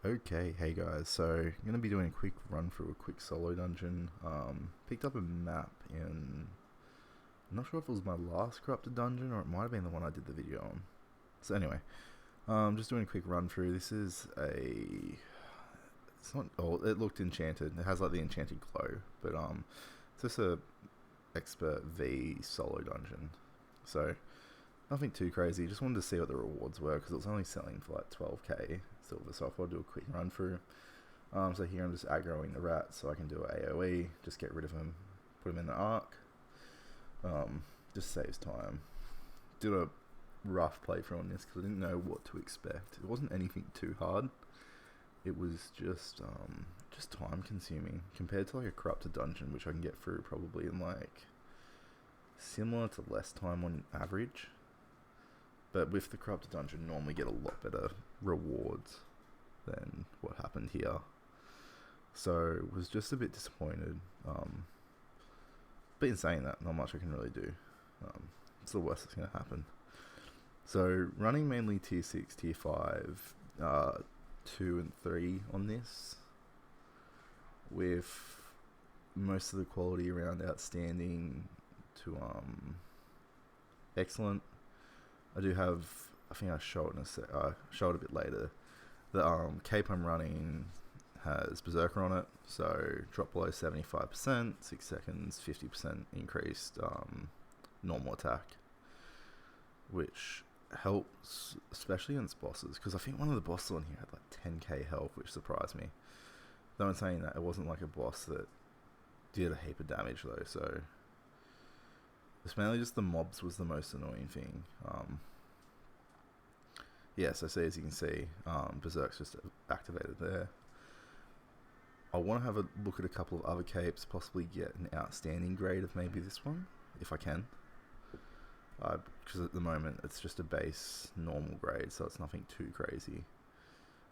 Okay, hey guys, so I'm going to be doing a quick run through a quick solo dungeon. Picked up a map in, I'm not sure if it was my last corrupted dungeon or it might have been the one I did the video on. So anyway, just doing a quick run through. This is it's not, oh, it looked enchanted. It has like the enchanted glow, but it's just a expert V solo dungeon. So nothing too crazy, just wanted to see what the rewards were because it was only selling for like 12k silver, so I thought I'd do a quick run through. So here I'm just aggroing the rats so I can do a AoE, just get rid of him, put him in the arc. Just saves time. Did a rough playthrough on this because I didn't know what to expect. It wasn't anything too hard. It was just time consuming compared to like a corrupted dungeon, which I can get through probably in like similar to less time on average. But with the corrupted dungeon, normally get a lot better rewards than what happened here. So was just a bit disappointed. But in saying that, not much I can really do. It's the worst that's going to happen. So running mainly tier 6, tier 5, 2 and 3 on this, with most of the quality around outstanding to excellent. I do have, I think I show it show it a bit later. The cape I'm running has Berserker on it, so drop below 75%, 6 seconds, 50% increased normal attack, which helps especially against bosses, because I think one of the bosses on here had like 10k health, which surprised me. Though in saying that, it wasn't like a boss that did a heap of damage though, so it's mainly just the mobs was the most annoying thing. Yeah, so see, as you can see, Berserk's just activated there. I want to have a look at a couple of other capes, possibly get an outstanding grade of maybe this one, if I can. Because at the moment it's just a base normal grade, so it's nothing too crazy.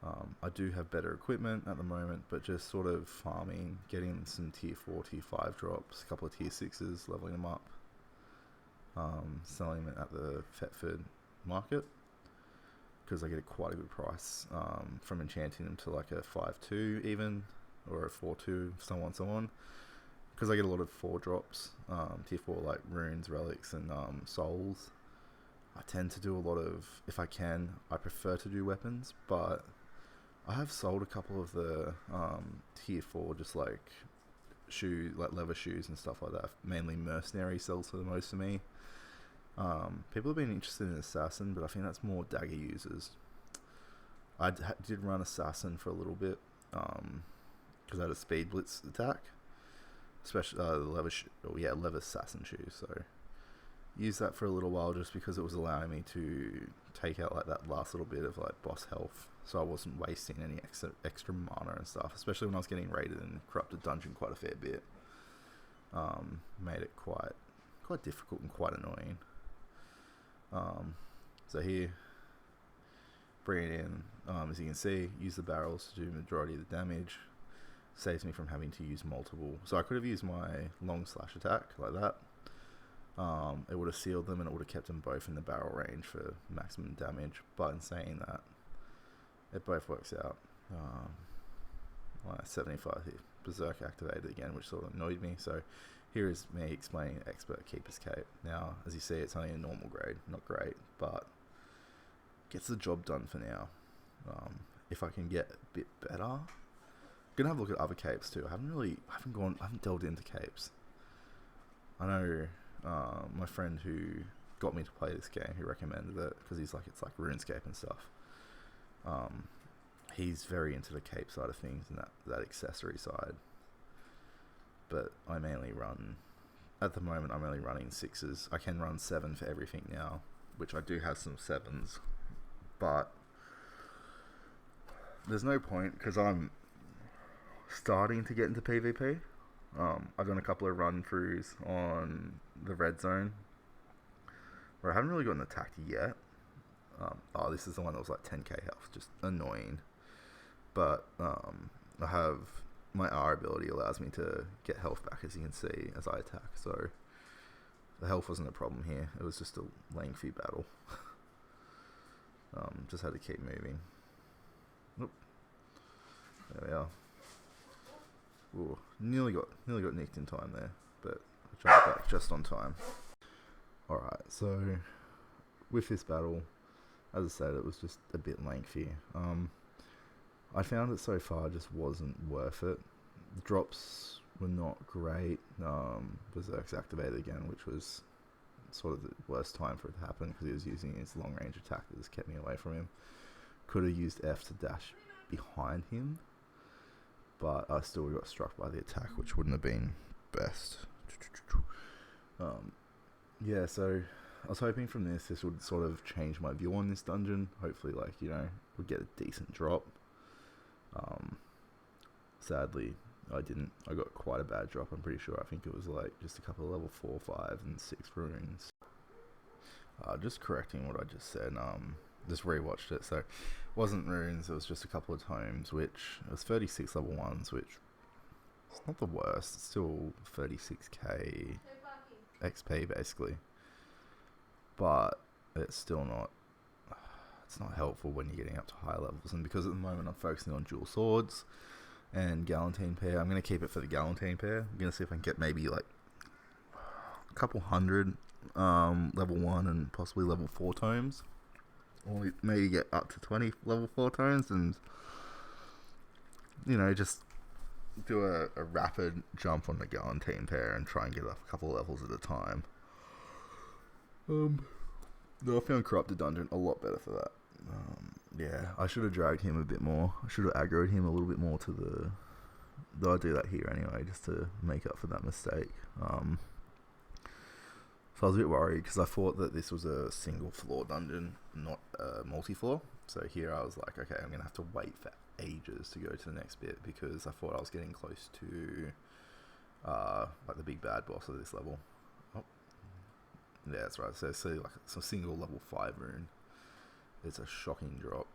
I do have better equipment at the moment, but just sort of farming, getting some tier 4, tier 5 drops, a couple of tier 6s, leveling them up. Selling it at the Thetford market because I get quite a good price from enchanting them to like a 5-2 even, or a 4-2, so on, because I get a lot of 4 drops, tier 4 like runes, relics and souls. I tend to do a lot of, if I can, I prefer to do weapons, but I have sold a couple of the tier 4 just like shoes, like leather shoes and stuff like that. Mainly mercenary sells for the most of me. People have been interested in assassin, but I think that's more dagger users. I did run assassin for a little bit because I had a speed blitz attack, especially the leather assassin shoes. So used that for a little while just because it was allowing me to take out like that last little bit of like boss health, so I wasn't wasting any extra mana and stuff. Especially when I was getting raided in corrupted dungeon quite a fair bit, made it quite difficult and quite annoying. So here, bring it in, as you can see, use the barrels to do the majority of the damage, saves me from having to use multiple. So I could have used my long slash attack like that, it would have sealed them and it would have kept them both in the barrel range for maximum damage, but in saying that, it both works out. 75 here, Berserk activated again, which sort of annoyed me, so here is me explaining Expert Keeper's Cape. Now, as you see, it's only a normal grade, not great, but gets the job done for now. If I can get a bit better, I'm gonna have a look at other capes too. I haven't delved into capes. I know my friend who got me to play this game, who recommended it because he's like, it's like RuneScape and stuff. He's very into the cape side of things and that accessory side. But I mainly run, at the moment I'm only running 6s. I can run 7 for everything now, which I do have some 7s, but there's no point because I'm starting to get into PvP. I've done a couple of run throughs on the red zone where I haven't really gotten attacked yet. This is the one that was like 10k health, just annoying. But I have my R ability allows me to get health back, as you can see, as I attack. So the health wasn't a problem here. It was just a lengthy battle. Just had to keep moving. Nope. Ooh, nearly got nicked in time there, but I tried back just on time. Alright, so with this battle, as I said, it was just a bit lengthy. I found it so far just wasn't worth it. The drops were not great. Berserk's activated again, which was sort of the worst time for it to happen because he was using his long range attack that just kept me away from him. Could have used F to dash behind him, but I still got struck by the attack, which wouldn't have been best. Yeah, so I was hoping from this would sort of change my view on this dungeon. Hopefully, like, you know, would get a decent drop. Sadly, I didn't. I got quite a bad drop, I'm pretty sure. I think it was like just a couple of level 4, 5 and 6 runes. Just correcting what I just said, just rewatched it, so it wasn't runes, it was just a couple of tomes, which it was 36 level 1s, which it's not the worst. It's still 36k XP basically, but it's still not, it's not helpful when you're getting up to higher levels. And because at the moment I'm focusing on dual swords and Galantine pair, I'm going to keep it for the Galantine pair. I'm going to see if I can get maybe like a couple hundred level 1 and possibly level 4 tomes, or maybe get up to 20 level 4 tomes, and, you know, just do a rapid jump on the Galantine pair and try and get up a couple of levels at a time. Though I found Corrupted Dungeon a lot better for that. Yeah, I should have dragged him a bit more. I should have aggroed him a little bit more to the... Though I do that here anyway, just to make up for that mistake. So I was a bit worried, because I thought that this was a single floor dungeon, not a multi-floor. So here I was like, okay, I'm going to have to wait for ages to go to the next bit, because I thought I was getting close to like the big bad boss of this level. Oh, yeah, that's right. So like it's a single level 5 rune. It's a shocking drop.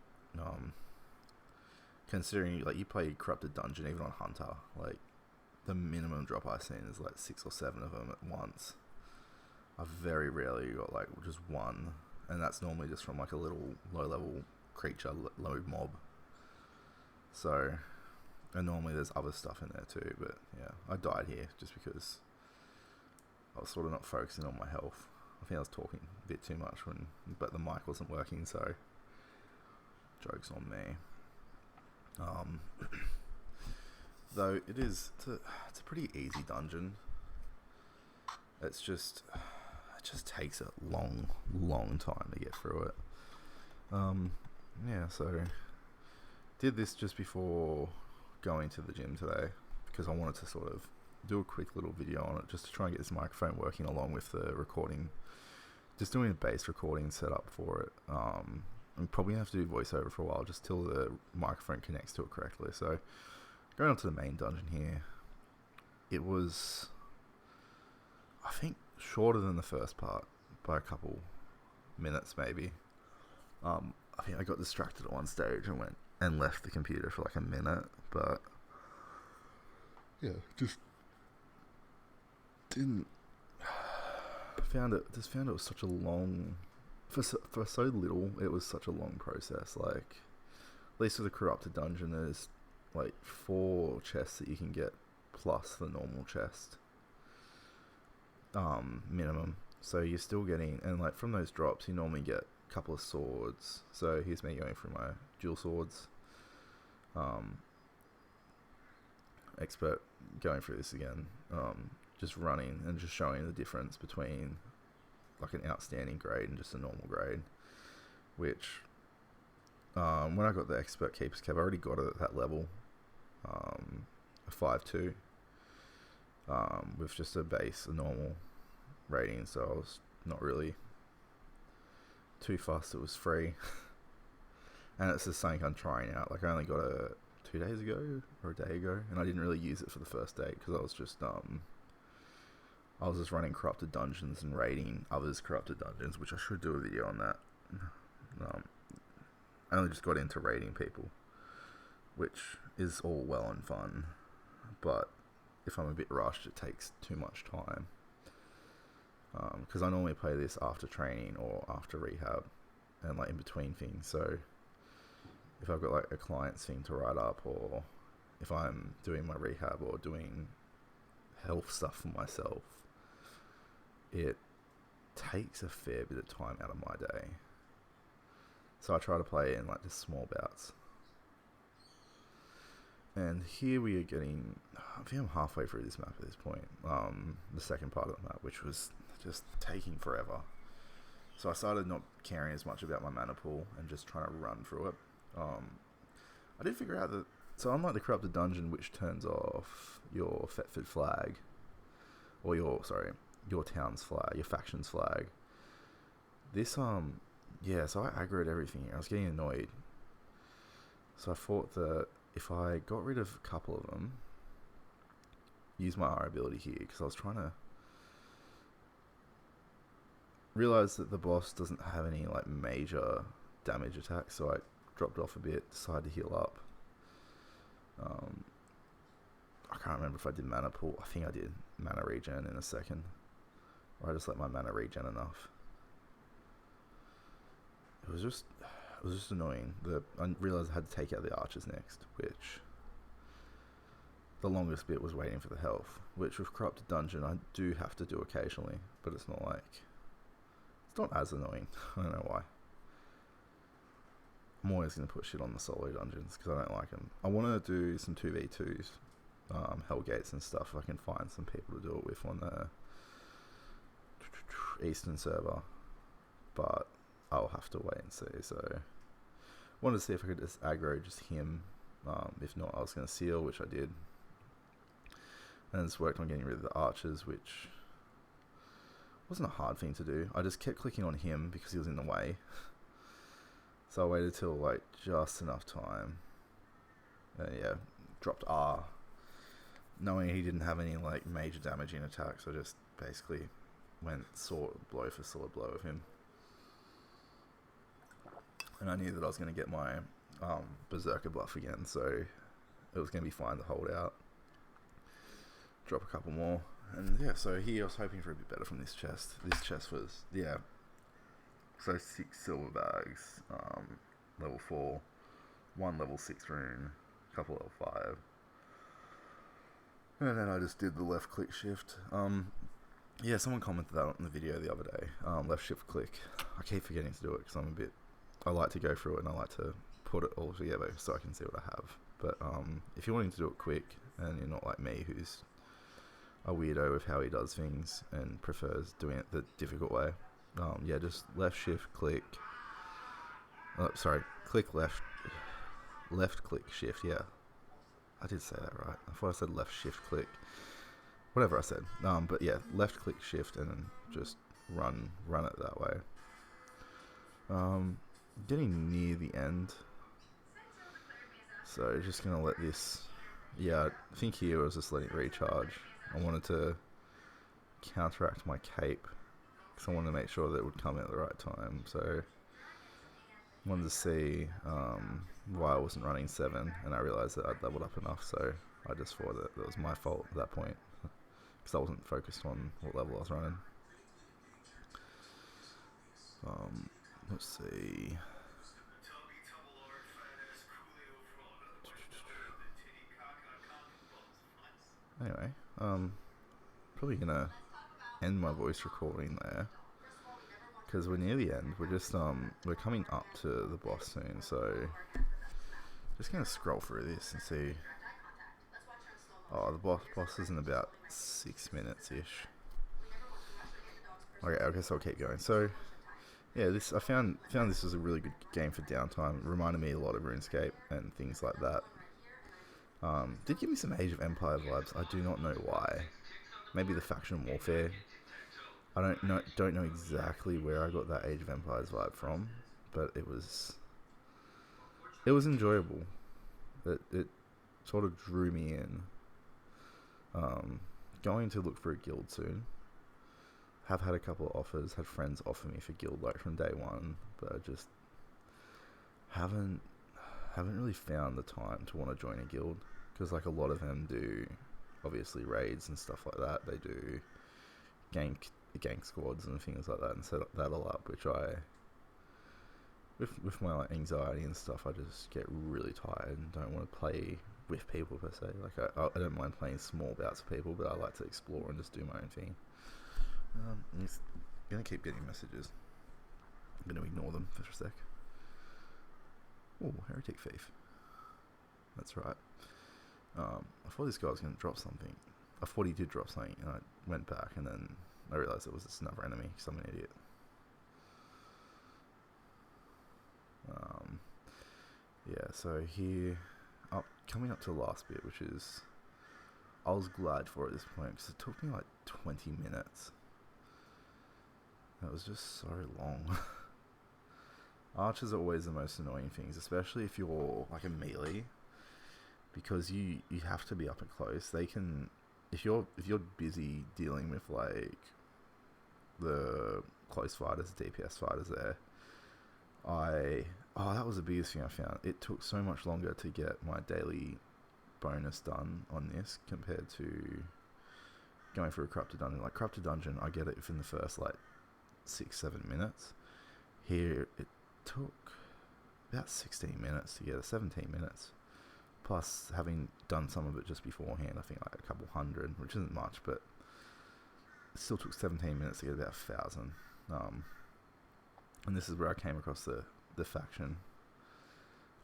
Considering like you play Corrupted Dungeon even on Hunter, like the minimum drop I've seen is like 6 or 7 of them at once. I've very rarely got like just one, and that's normally just from like a little low level creature, low mob. So, and normally there's other stuff in there too, but yeah, I died here just because I was sort of not focusing on my health. I think I was talking a bit too much but the mic wasn't working, so joke's on me. Though it's a pretty easy dungeon. It just takes a long time to get through it. Yeah, so did this just before going to the gym today, because I wanted to sort of do a quick little video on it, just to try and get this microphone working along with the recording. Just doing a base recording setup for it. I'm probably going to have to do voiceover for a while, just till the microphone connects to it correctly. So, going on to the main dungeon here, it was, I think, shorter than the first part by a couple minutes maybe. I think I got distracted at one stage and went and left the computer for like a minute, but yeah, just didn't found it was such a long, for so little, it was such a long process. Like, at least with the Corrupted Dungeon, there's like 4 chests that you can get plus the normal chest minimum, so you're still getting, and like from those drops you normally get a couple of swords. So here's me going through my dual swords, expert going through this again, just running and just showing the difference between like an outstanding grade and just a normal grade, which when I got the expert keeper's cap, I already got it at that level, a 5.2, with just a normal rating, so I was not really too fussed. It was free. And it's just something I'm trying out. Like, I only got it 2 days ago or a day ago, and I didn't really use it for the first day because I was just running Corrupted Dungeons and raiding others' Corrupted Dungeons, which I should do a video on that. I only just got into raiding people, which is all well and fun, but if I'm a bit rushed, it takes too much time. Because I normally play this after training or after rehab and like in between things. So if I've got like a client's thing to write up or if I'm doing my rehab or doing health stuff for myself, it takes a fair bit of time out of my day. So I try to play in like just small bouts. And here we are getting, I think I'm halfway through this map at this point. The second part of the map, which was just taking forever. So I started not caring as much about my mana pool and just trying to run through it. I did figure out that, so unlike the Corrupted Dungeon, which turns off your Thetford flag, or your town's flag, your faction's flag, this, so I aggroed everything. I was getting annoyed. So I thought that if I got rid of a couple of them, use my R ability here, because I was trying to realize that the boss doesn't have any like major damage attacks, so I dropped off a bit, decided to heal up. I can't remember if I did mana pool. I think I did mana regen in a second, or I just let my mana regen enough. It was just annoying. I realised I had to take out the archers next, which the longest bit was waiting for the health, which with Corrupted Dungeon I do have to do occasionally, but it's not as annoying. I don't know why. I'm always going to put shit on the solo dungeons because I don't like them. I want to do some 2v2s, Hellgates and stuff, if I can find some people to do it with on the Eastern server, but I'll have to wait and see. So wanted to see if I could just aggro just him. If not, I was going to seal, which I did. And it's worked on getting rid of the archers, which wasn't a hard thing to do. I just kept clicking on him because he was in the way. So I waited till like just enough time. And yeah, dropped R. Knowing he didn't have any like major damaging attacks, I just basically went sword blow for sword blow with him. And I knew that I was going to get my Berserker buff again, so it was going to be fine to hold out. Drop a couple more. And yeah, so here I was hoping for a bit better from this chest. This chest was, yeah, so 6 silver bags, level 4, 1 level 6 rune, a couple level 5. And then I just did the left click shift. Yeah, someone commented that on the video the other day. Left shift click. I keep forgetting to do it because I like to go through it and I like to put it all together so I can see what I have. But if you're wanting to do it quick and you're not like me, who's a weirdo with how he does things and prefers doing it the difficult way, yeah, just left shift click. Click left click shift. Yeah, I did say that right. I thought I said left shift click. Whatever I said. But yeah, left click shift and then just run it that way. Getting near the end, so just gonna let this. Yeah, I think here I was just letting it recharge. I wanted to counteract my cape because I wanted to make sure that it would come in at the right time. So wanted to see why I wasn't running 7, and I realised that I'd leveled up enough. So I just thought that was my fault at that point because I wasn't focused on what level I was running. Let's see. Anyway, probably gonna end my voice recording there because we're near the end. We're just we're coming up to the boss soon, so just gonna scroll through this and see. Oh, the boss is in about 6 minutes ish. Okay, I guess I'll keep going. So yeah, I found this was a really good game for downtime. It reminded me a lot of RuneScape and things like that. Did give me some Age of Empire vibes. I do not know why. Maybe the faction warfare. I don't know exactly where I got that Age of Empires vibe from, but it was enjoyable. It sort of drew me in. Going to look for a guild soon. Have had a couple of offers, had friends offer me for guild like from day one, but I just haven't really found the time to want to join a guild, because like a lot of them do obviously raids and stuff like that. They do gank squads and things like that and set that all up, which with my like anxiety and stuff, I just get really tired and don't want to play with people per se. Like I don't mind playing small bouts with people, but I like to explore and just do my own thing. I'm gonna keep getting messages. I'm gonna ignore them for a sec. Oh, Heretic Thief. That's right. I thought this guy was gonna drop something. I thought he did drop something, and I went back, and then I realised it was just another enemy, because I'm an idiot. Yeah, so here, coming up to the last bit, which is, I was glad for at this point, because it took me like 20 minutes. That was just so long. Archers are always the most annoying things, especially if you're like a melee, because you have to be up and close. They can, if you're busy dealing with like the close fighters, DPS fighters there, that was the biggest thing I found. It took so much longer to get my daily bonus done on this compared to going through a corrupted dungeon. Like corrupted dungeon, I get it within the first like 6-7 minutes. Here it took about 16 minutes to get it, 17 minutes. Plus having done some of it just beforehand, I think like a couple hundred, which isn't much, but it still took 17 minutes to get about 1,000. And this is where I came across the faction.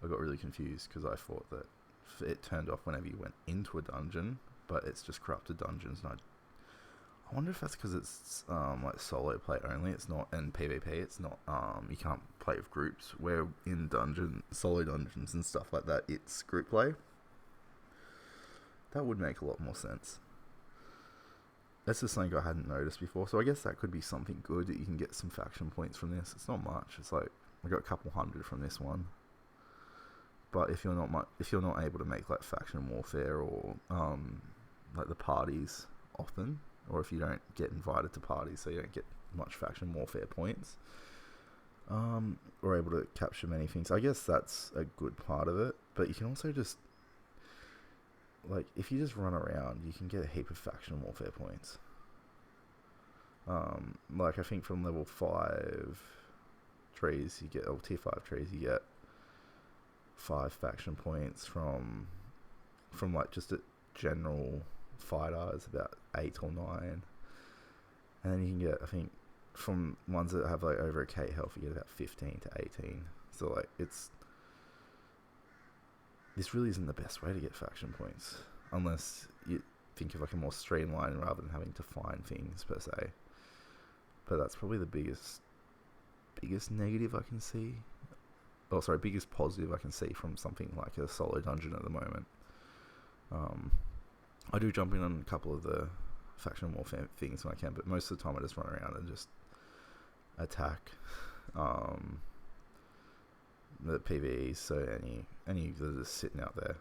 I got really confused because I thought that it turned off whenever you went into a dungeon, but it's just corrupted dungeons. And I wonder if that's because it's like solo play only. It's not in PvP. It's not. You can't play with groups. Where in solo dungeons and stuff like that, it's group play. That would make a lot more sense. That's just something I hadn't noticed before. So I guess that could be something good, that you can get some faction points from this. It's not much. It's like I got a couple hundred from this one. But if you're not able to make like faction warfare or like the parties often, or if you don't get invited to parties, so you don't get much faction warfare points, or able to capture many things, I guess that's a good part of it. But you can also just, like, if you just run around, you can get a heap of faction warfare points. Like I think from level 5 trees you get, or tier 5 trees you get 5 faction points. From like just a general fighter is about 8 or 9, and then you can get, I think, from ones that have like over a K health, you get about 15 to 18. So like this really isn't the best way to get faction points, unless you think of like a more streamlined rather than having to find things per se. But that's probably the biggest negative I can see. Oh, sorry, biggest positive I can see from something like a solo dungeon at the moment. I do jump in on a couple of the faction warfare things when I can, but most of the time I just run around and just attack the PvEs, so any that are just sitting out there.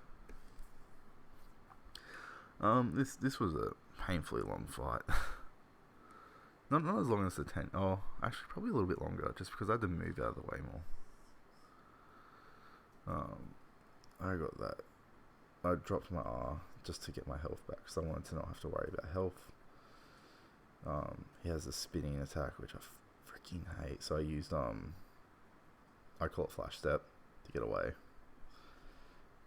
This was a painfully long fight. not as long as the 10. Oh, actually probably a little bit longer, just because I had to move out of the way more. I got that. I dropped my R just to get my health back, because I wanted to not have to worry about health. He has a spinning attack, which I freaking hate, so I used I call it flash step to get away.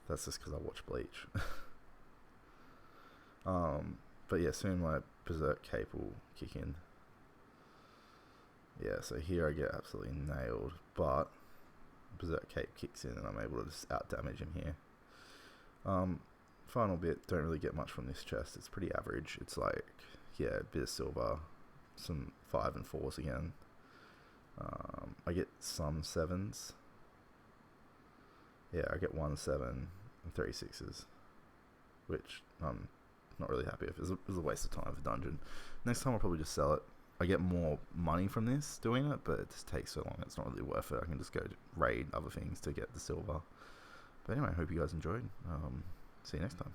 That's just because I watch Bleach. But yeah, soon my berserk cape will kick in. Yeah, so here I get absolutely nailed, but berserk cape kicks in and I'm able to just out damage him here. Final bit, don't really get much from this chest. It's pretty average. It's like, yeah, a bit of silver, some 5 and 4s again. I get some 7s. Yeah, I get 1 7 and 3 6s, which I'm not really happy with. It was a waste of time for dungeon. Next time I'll probably just sell it. I get more money from this doing it, but it just takes so long. It's not really worth it. I can just go raid other things to get the silver. But anyway, I hope you guys enjoyed. See you next time.